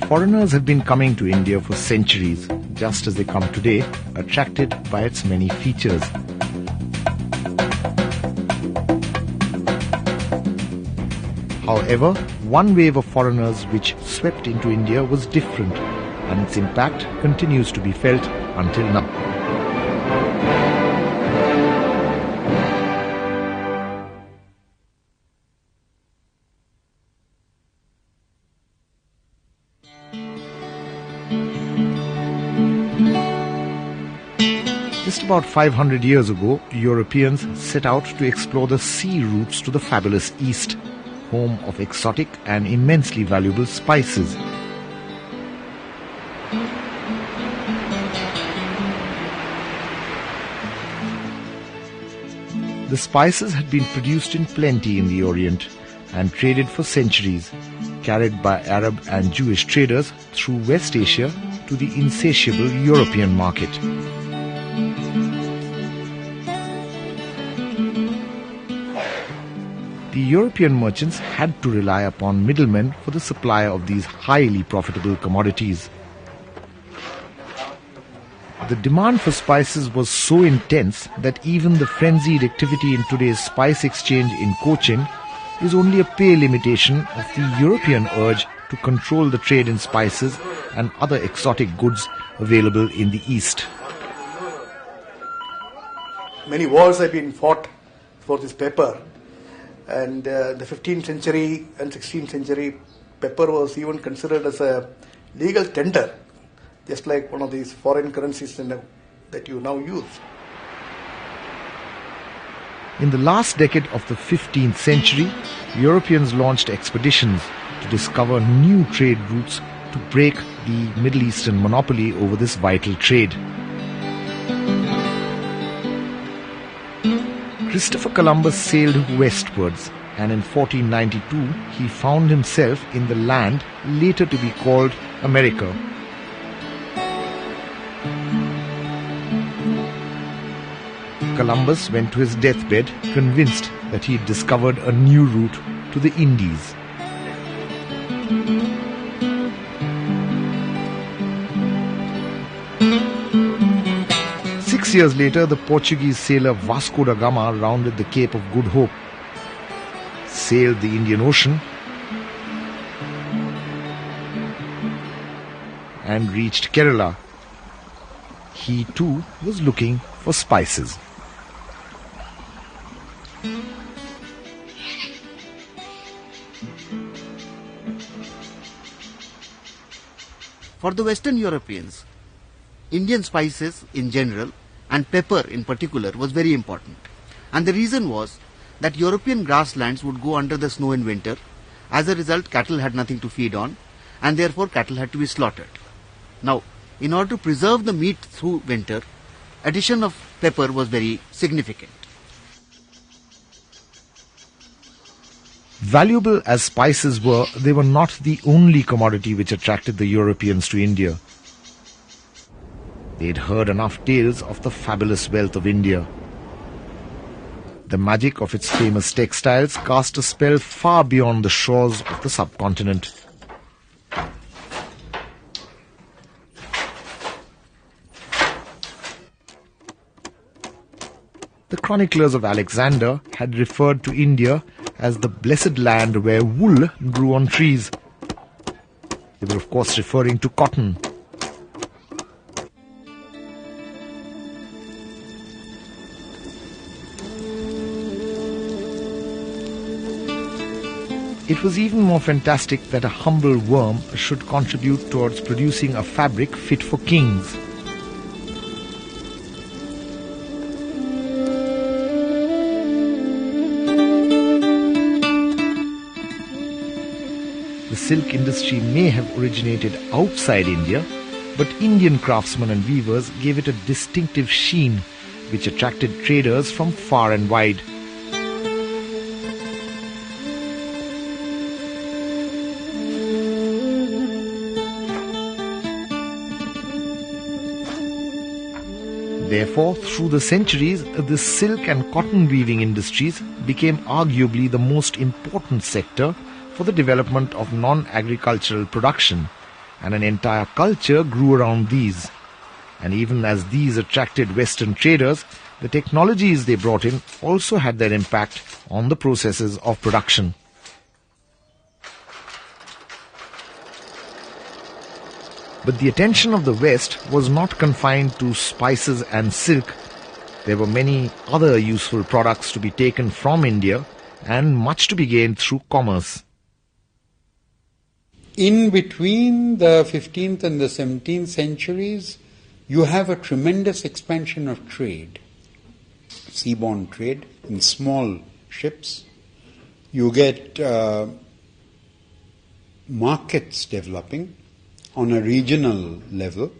Foreigners have been coming to India for centuries, just as they come today, attracted by its many features. However, one wave of foreigners which swept into India was different, and its impact continues to be felt until now. Just about 500 years ago, Europeans set out to explore the sea routes to the fabulous East, home of exotic and immensely valuable spices. The spices had been produced in plenty in the Orient and traded for centuries, carried by Arab and Jewish traders through West Asia to the insatiable European market. The European merchants had to rely upon middlemen for the supply of these highly profitable commodities. The demand for spices was so intense that even the frenzied activity in today's spice exchange in Cochin is only a pale imitation of the European urge to control the trade in spices and other exotic goods available in the East. Many wars have been fought for this pepper. And the 15th century and 16th century, pepper was even considered as a legal tender, just like one of these foreign currencies that you now use. In the last decade of the 15th century, Europeans launched expeditions to discover new trade routes to break the Middle Eastern monopoly over this vital trade. Christopher Columbus sailed westwards, and in 1492 he found himself in the land later to be called America. Columbus went to his deathbed convinced that he had discovered a new route to the Indies. Six years later, the Portuguese sailor Vasco da Gama rounded the Cape of Good Hope, sailed the Indian Ocean, and reached Kerala. He too was looking for spices. For the Western Europeans, Indian spices in general and pepper in particular was very important. And the reason was that European grasslands would go under the snow in winter. As a result, cattle had nothing to feed on, and therefore cattle had to be slaughtered. Now, in order to preserve the meat through winter, addition of pepper was very significant. Valuable as spices were, they were not the only commodity which attracted the Europeans to India. They'd heard enough tales of the fabulous wealth of India. The magic of its famous textiles cast a spell far beyond the shores of the subcontinent. The chroniclers of Alexander had referred to India as the blessed land where wool grew on trees. They were of course referring to cotton. It was even more fantastic that a humble worm should contribute towards producing a fabric fit for kings. The silk industry may have originated outside India, but Indian craftsmen and weavers gave it a distinctive sheen which attracted traders from far and wide. Therefore, through the centuries, the silk and cotton weaving industries became arguably the most important sector for the development of non-agricultural production, and an entire culture grew around these. And even as these attracted Western traders, the technologies they brought in also had their impact on the processes of production. But the attention of the West was not confined to spices and silk. There were many other useful products to be taken from India and much to be gained through commerce. In between the 15th and the 17th centuries, you have a tremendous expansion of trade, seaborne trade in small ships. You get markets developing on a regional level,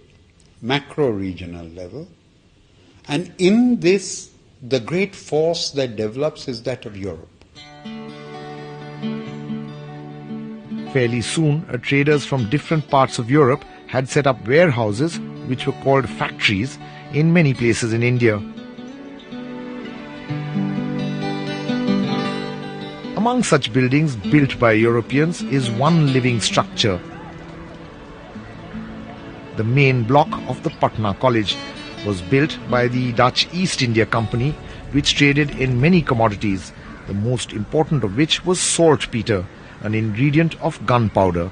macro-regional level. And in this, the great force that develops is that of Europe. Fairly soon, traders from different parts of Europe had set up warehouses, which were called factories, in many places in India. Among such buildings built by Europeans is one living structure. The main block of the Patna College was built by the Dutch East India Company, which traded in many commodities, the most important of which was saltpeter, an ingredient of gunpowder.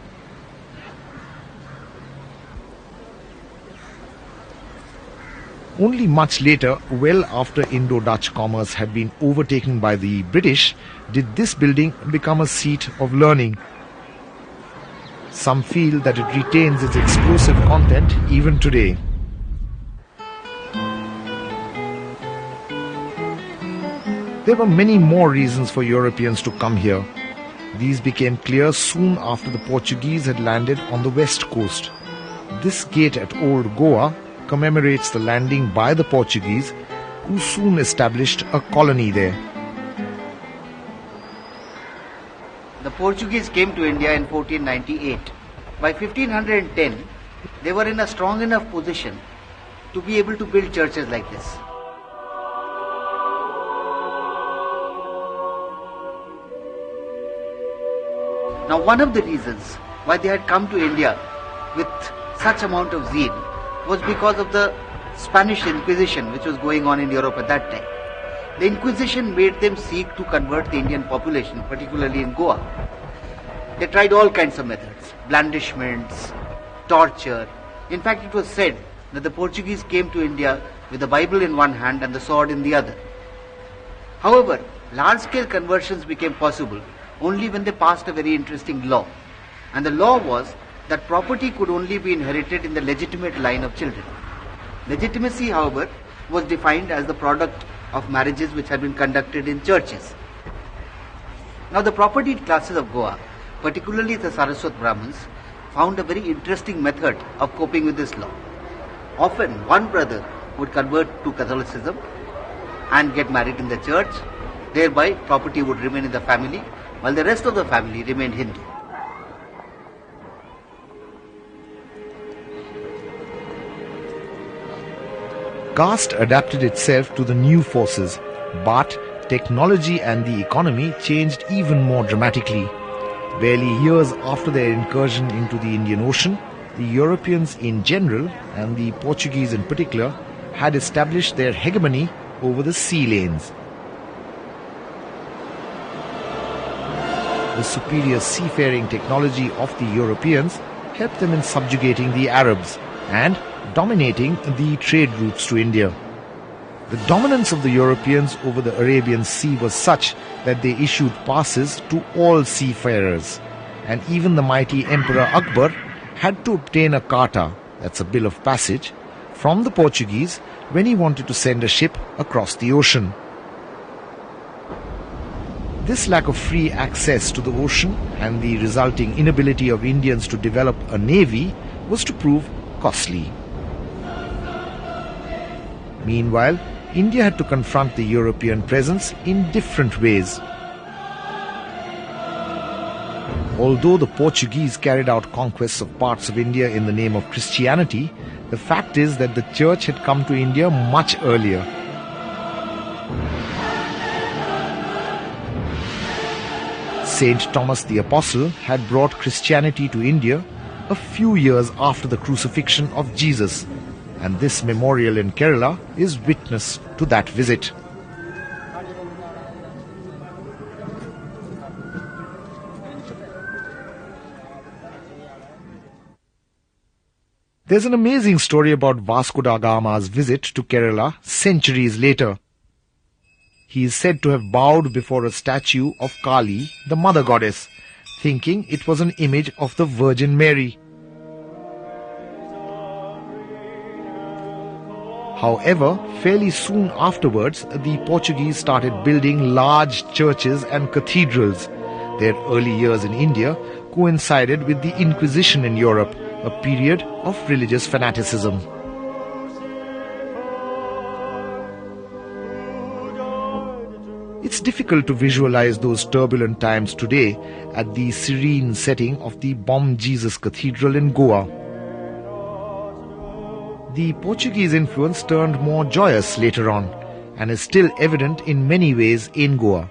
Only much later, well after Indo-Dutch commerce had been overtaken by the British, did this building become a seat of learning. Some feel that it retains its explosive content even today. There were many more reasons for Europeans to come here. These became clear soon after the Portuguese had landed on the west coast. This gate at Old Goa commemorates the landing by the Portuguese, who soon established a colony there. The Portuguese came to India in 1498. By 1510, they were in a strong enough position to be able to build churches like this. Now, one of the reasons why they had come to India with such amount of zeal was because of the Spanish Inquisition, which was going on in Europe at that time. The Inquisition made them seek to convert the Indian population, particularly in Goa. They tried all kinds of methods, blandishments, torture. In fact, it was said that the Portuguese came to India with the Bible in one hand and the sword in the other. However, large-scale conversions became possible only when they passed a very interesting law. And the law was that property could only be inherited in the legitimate line of children. Legitimacy, however, was defined as the product of marriages which had been conducted in churches. Now, the propertied classes of Goa, particularly the Saraswat Brahmins, found a very interesting method of coping with this law. Often, one brother would convert to Catholicism and get married in the church. Thereby, property would remain in the family, while the rest of the family remained Hindu. Caste adapted itself to the new forces, but technology and the economy changed even more dramatically. Barely years after their incursion into the Indian Ocean, the Europeans in general and the Portuguese in particular had established their hegemony over the sea lanes. The superior seafaring technology of the Europeans helped them in subjugating the Arabs and dominating the trade routes to India. The dominance of the Europeans over the Arabian Sea was such that they issued passes to all seafarers, and even the mighty Emperor Akbar had to obtain a carta, that's a bill of passage, from the Portuguese when he wanted to send a ship across the ocean. This lack of free access to the ocean and the resulting inability of Indians to develop a navy was to prove costly. Meanwhile, India had to confront the European presence in different ways. Although the Portuguese carried out conquests of parts of India in the name of Christianity, the fact is that the church had come to India much earlier. Saint Thomas the Apostle had brought Christianity to India a few years after the crucifixion of Jesus, and this memorial in Kerala is witness to that visit. There's an amazing story about Vasco da Gama's visit to Kerala centuries later. He is said to have bowed before a statue of Kali, the mother goddess, thinking it was an image of the Virgin Mary. However, fairly soon afterwards, the Portuguese started building large churches and cathedrals. Their early years in India coincided with the Inquisition in Europe, a period of religious fanaticism. It's difficult to visualize those turbulent times today at the serene setting of the Bom Jesus Cathedral in Goa. The Portuguese influence turned more joyous later on and is still evident in many ways in Goa.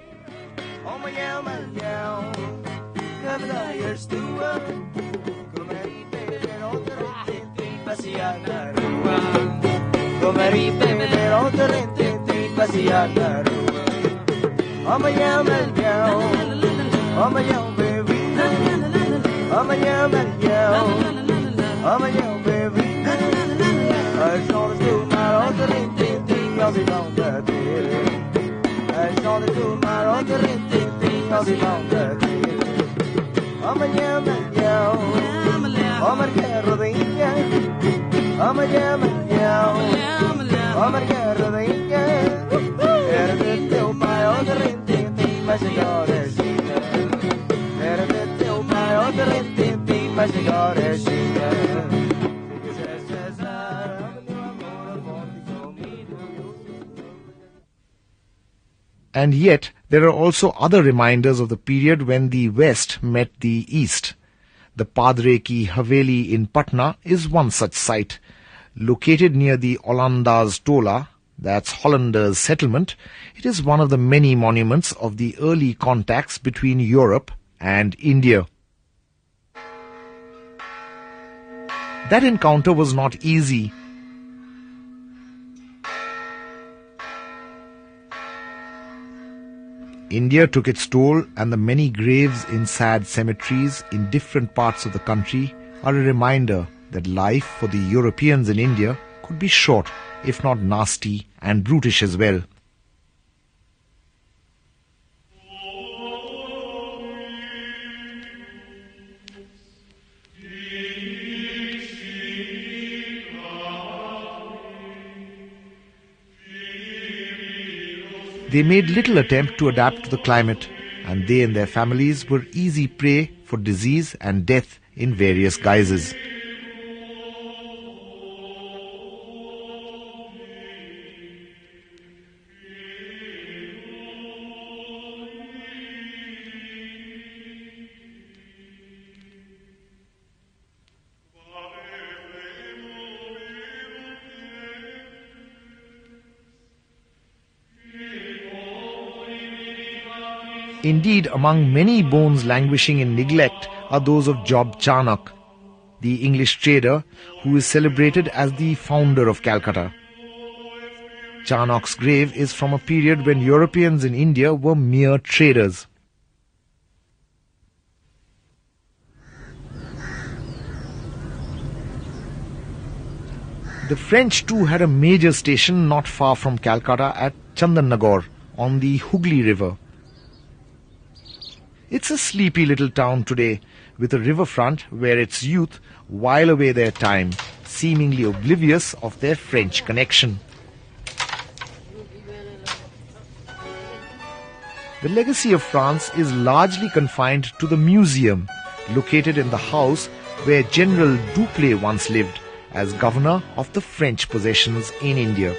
And yet, there are also other reminders of the period when the West met the East. The Padre Ki Haveli in Patna is one such site. Located near the Olandas Tola, that's Hollanders' settlement, it is one of the many monuments of the early contacts between Europe and India. That encounter was not easy. India took its toll, and the many graves in sad cemeteries in different parts of the country are a reminder that life for the Europeans in India could be short, if not nasty and brutish as well. They made little attempt to adapt to the climate, and they and their families were easy prey for disease and death in various guises. Indeed, among many bones languishing in neglect are those of Job Charnock, the English trader who is celebrated as the founder of Calcutta. Charnock's grave is from a period when Europeans in India were mere traders. The French too had a major station not far from Calcutta at Chandannagore on the Hooghly River. It's a sleepy little town today, with a riverfront where its youth while away their time, seemingly oblivious of their French connection. The legacy of France is largely confined to the museum, located in the house where General Dupleix once lived as governor of the French possessions in India.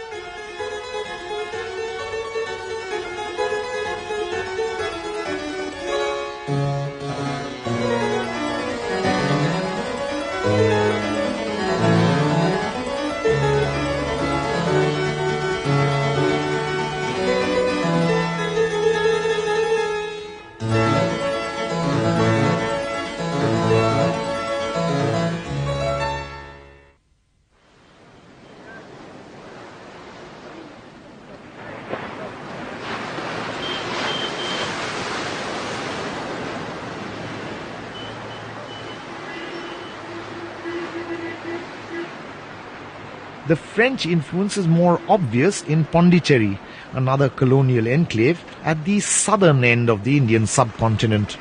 The French influence is more obvious in Pondicherry, another colonial enclave at the southern end of the Indian subcontinent.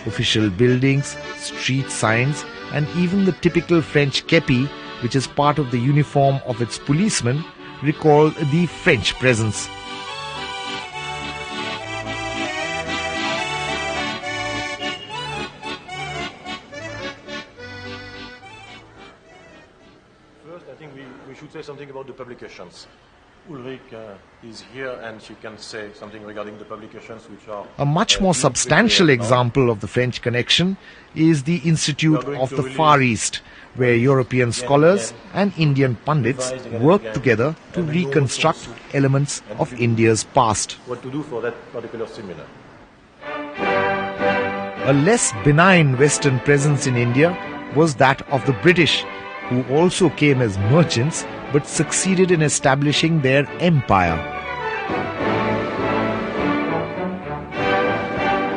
Official buildings, street signs, and even the typical French kepi, which is part of the uniform of its policemen, recall the French presence. First, I think we should say something about the publications. Ulrich is here and she can say something regarding the publications which are... A much more substantial example of the French connection is the Institute of the Far East, where European scholars and Indian pundits work together to reconstruct elements of India's past. What to do for that particular seminar. A less benign Western presence in India was that of the British, who also came as merchants but succeeded in establishing their empire.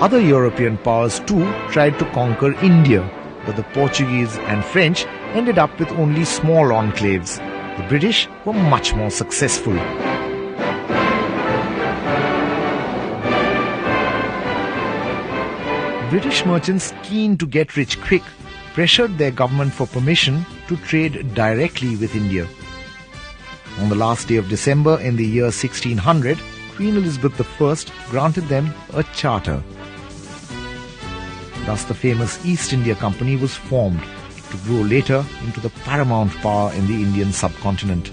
Other European powers too tried to conquer India, but the Portuguese and French ended up with only small enclaves. The British were much more successful. British merchants, keen to get rich quick, pressured their government for permission to trade directly with India. On the last day of December in the year 1600, Queen Elizabeth I granted them a charter. Thus the famous East India Company was formed, to grow later into the paramount power in the Indian subcontinent.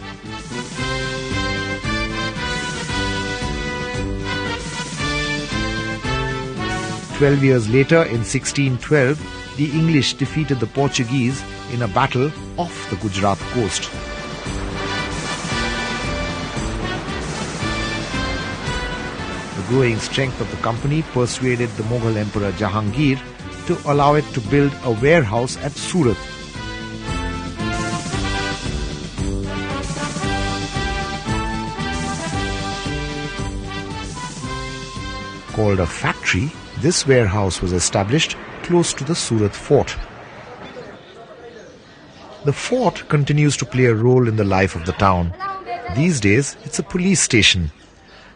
"12 years later, in 1612, the English defeated the Portuguese in a battle off the Gujarat coast. The growing strength of the company persuaded the Mughal Emperor Jahangir to allow it to build a warehouse at Surat. Called a factory, this warehouse was established close to the Surat fort. The fort continues to play a role in the life of the town. These days, it's a police station.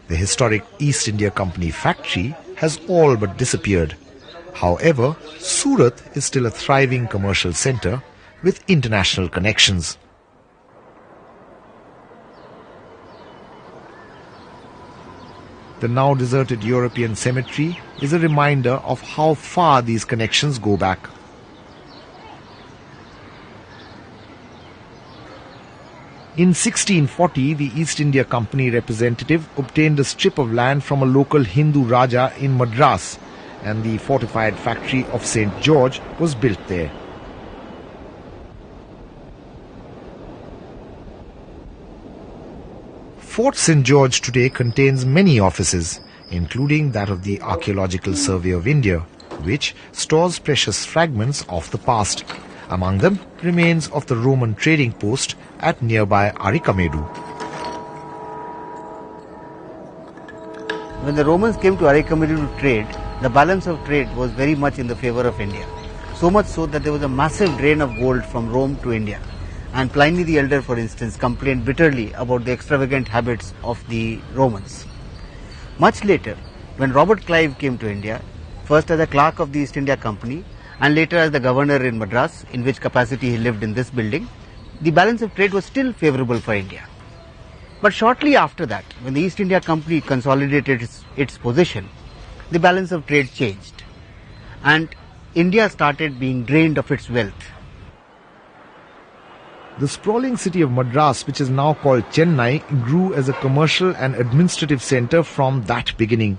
The historic East India Company factory has all but disappeared. However, Surat is still a thriving commercial centre with international connections. The now deserted European cemetery is a reminder of how far these connections go back. In 1640, the East India Company representative obtained a strip of land from a local Hindu Raja in Madras, and the fortified factory of St. George was built there. Fort St. George today contains many offices, including that of the Archaeological Survey of India, which stores precious fragments of the past. Among them, remains of the Roman trading post at nearby Arikamedu. When the Romans came to Arikamedu to trade, the balance of trade was very much in the favor of India. So much so that there was a massive drain of gold from Rome to India. And Pliny the Elder, for instance, complained bitterly about the extravagant habits of the Romans. Much later, when Robert Clive came to India, first as a clerk of the East India Company and later as the governor in Madras, in which capacity he lived in this building, the balance of trade was still favorable for India. But shortly after that, when the East India Company consolidated its position, the balance of trade changed and India started being drained of its wealth. The sprawling city of Madras, which is now called Chennai, grew as a commercial and administrative centre from that beginning.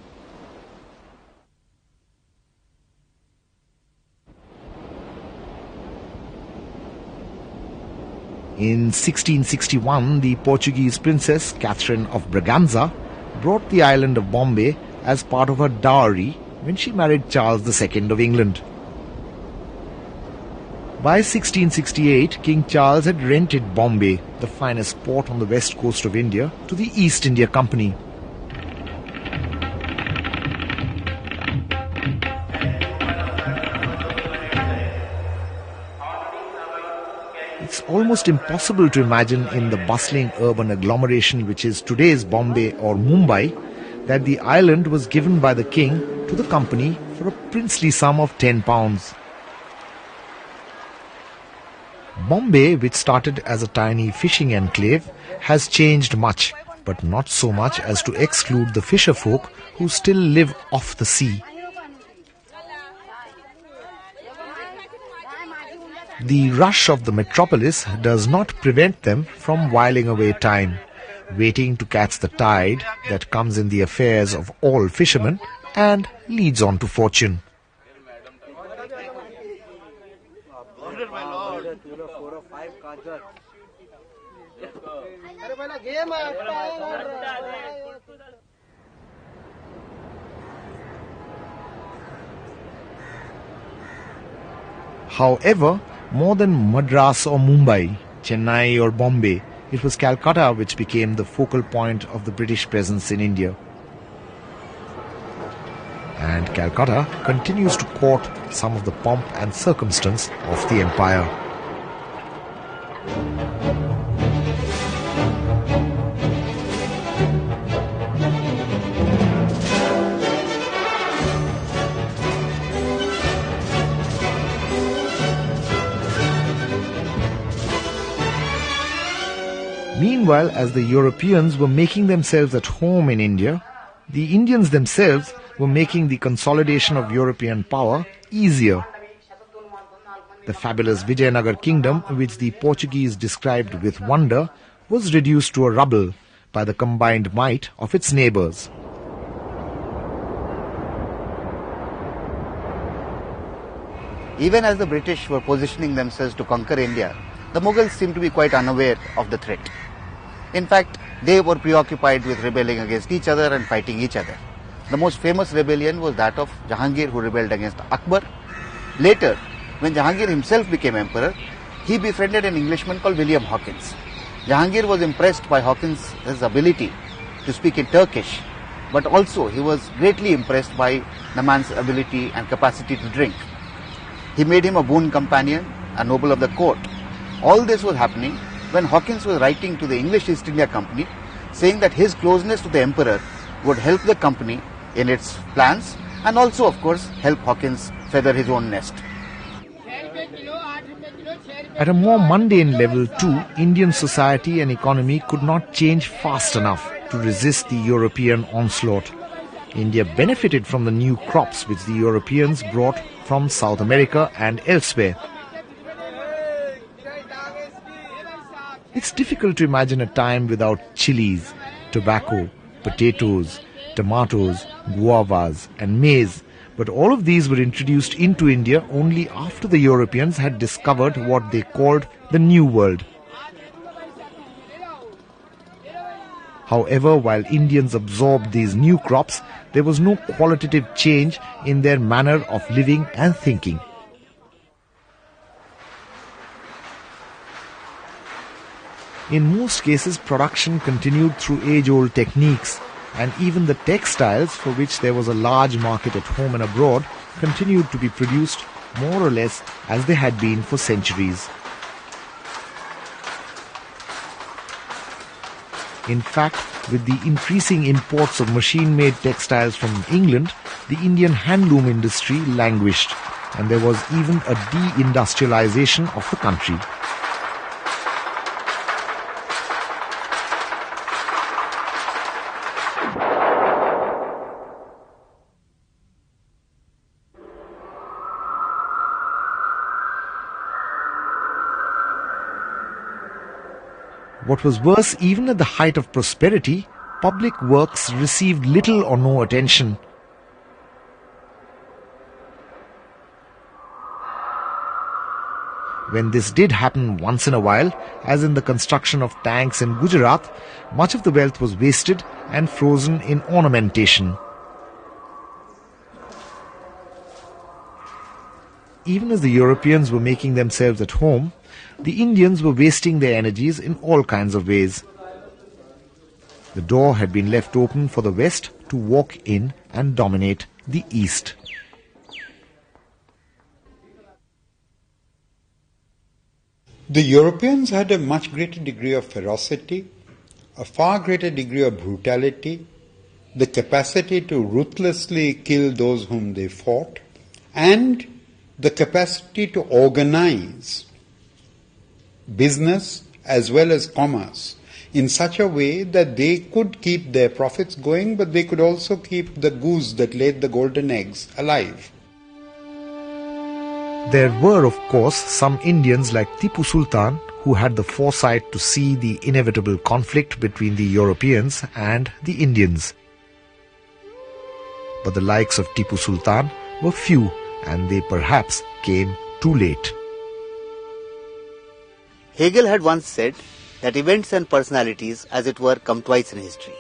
In 1661, the Portuguese princess Catherine of Braganza brought the island of Bombay as part of her dowry when she married Charles II of England. By 1668, King Charles had rented Bombay, the finest port on the west coast of India, to the East India Company. It's almost impossible to imagine in the bustling urban agglomeration which is today's Bombay or Mumbai that the island was given by the king to the company for a princely sum of £10. Bombay, which started as a tiny fishing enclave, has changed much, but not so much as to exclude the fisher folk who still live off the sea. The rush of the metropolis does not prevent them from whiling away time, waiting to catch the tide that comes in the affairs of all fishermen and leads on to fortune. However, more than Madras or Mumbai, Chennai or Bombay, it was Calcutta which became the focal point of the British presence in India. And Calcutta continues to court some of the pomp and circumstance of the empire. Meanwhile, as the Europeans were making themselves at home in India, the Indians themselves were making the consolidation of European power easier. The fabulous Vijayanagar kingdom, which the Portuguese described with wonder, was reduced to a rubble by the combined might of its neighbours. Even as the British were positioning themselves to conquer India, the Mughals seemed to be quite unaware of the threat. In fact, they were preoccupied with rebelling against each other and fighting each other. The most famous rebellion was that of Jahangir, who rebelled against Akbar. Later, when Jahangir himself became emperor, he befriended an Englishman called William Hawkins. Jahangir was impressed by Hawkins' ability to speak in Turkish, but also he was greatly impressed by the man's ability and capacity to drink. He made him a boon companion, a noble of the court. All this was happening when Hawkins was writing to the English East India Company saying that his closeness to the emperor would help the company in its plans and also, of course, help Hawkins feather his own nest. At a more mundane level too, Indian society and economy could not change fast enough to resist the European onslaught. India benefited from the new crops which the Europeans brought from South America and elsewhere. It's difficult to imagine a time without chilies, tobacco, potatoes, tomatoes, guavas and maize, but all of these were introduced into India only after the Europeans had discovered what they called the New World. However, while Indians absorbed these new crops, there was no qualitative change in their manner of living and thinking. In most cases, production continued through age-old techniques, and even the textiles, for which there was a large market at home and abroad, continued to be produced more or less as they had been for centuries. In fact, with the increasing imports of machine-made textiles from England, the Indian handloom industry languished, and there was even a de-industrialization of the country. What was worse, even at the height of prosperity, public works received little or no attention. When this did happen once in a while, as in the construction of tanks in Gujarat, much of the wealth was wasted and frozen in ornamentation. even as the Europeans were making themselves at home, the Indians were wasting their energies in all kinds of ways. The door had been left open for the West to walk in and dominate the East. The Europeans had a much greater degree of ferocity, a far greater degree of brutality, the capacity to ruthlessly kill those whom they fought, and the capacity to organize business as well as commerce in such a way that they could keep their profits going, but they could also keep the goose that laid the golden eggs alive. There were, of course, some Indians like Tipu Sultan who had the foresight to see the inevitable conflict between the Europeans and the Indians. But the likes of Tipu Sultan were few, and they perhaps came too late. Hegel had once said that events and personalities, as it were, come twice in history.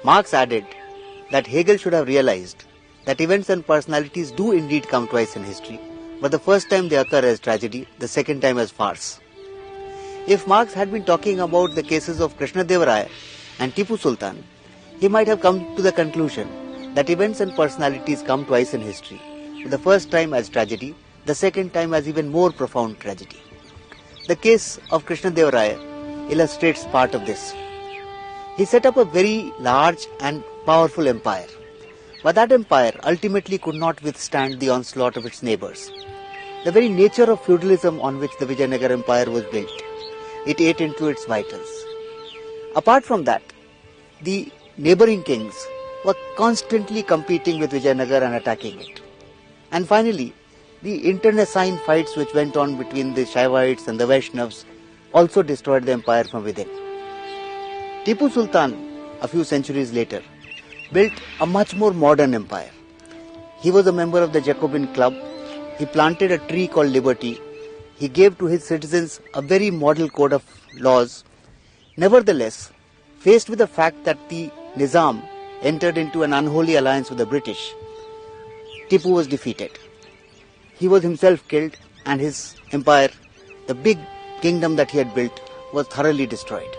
Marx added that Hegel should have realized that events and personalities do indeed come twice in history, but the first time they occur as tragedy, the second time as farce. If Marx had been talking about the cases of Krishnadeva Raya and Tipu Sultan, he might have come to the conclusion that events and personalities come twice in history, the first time as tragedy, the second time as even more profound tragedy. The case of Krishnadeva Raya illustrates part of this. He set up a very large and powerful empire, but that empire ultimately could not withstand the onslaught of its neighbors. The very nature of feudalism on which the Vijayanagara Empire was built, it ate into its vitals. Apart from that, the neighboring kings were constantly competing with Vijayanagara and attacking it. And finally, the internecine fights which went on between the Shaivites and the Vaishnavas also destroyed the empire from within. Tipu Sultan, a few centuries later, built a much more modern empire. He was a member of the Jacobin Club. He planted a tree called liberty. He gave to his citizens a very model code of laws. Nevertheless, faced with the fact that the Nizam entered into an unholy alliance with the British, Tipu was defeated. He was himself killed, and his empire, the big kingdom that he had built, was thoroughly destroyed.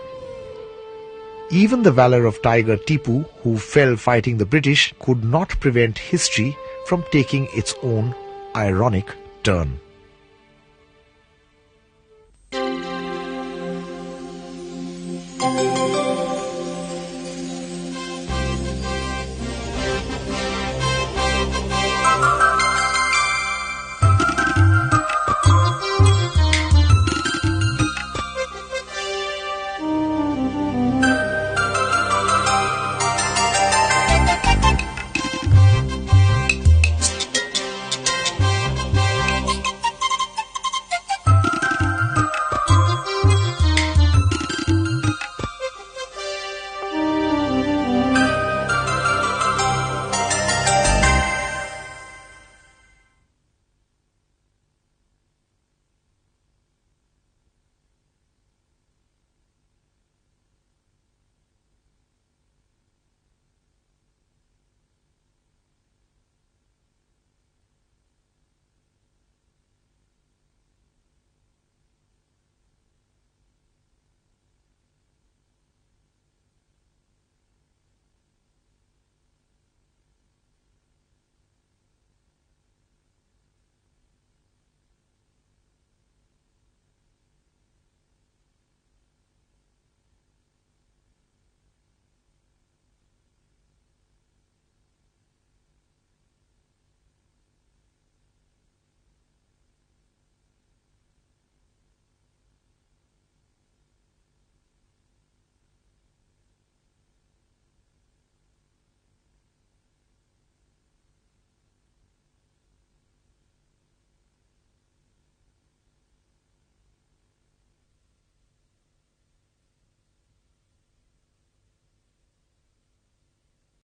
Even the valor of Tiger Tipu, who fell fighting the British, could not prevent history from taking its own ironic turn.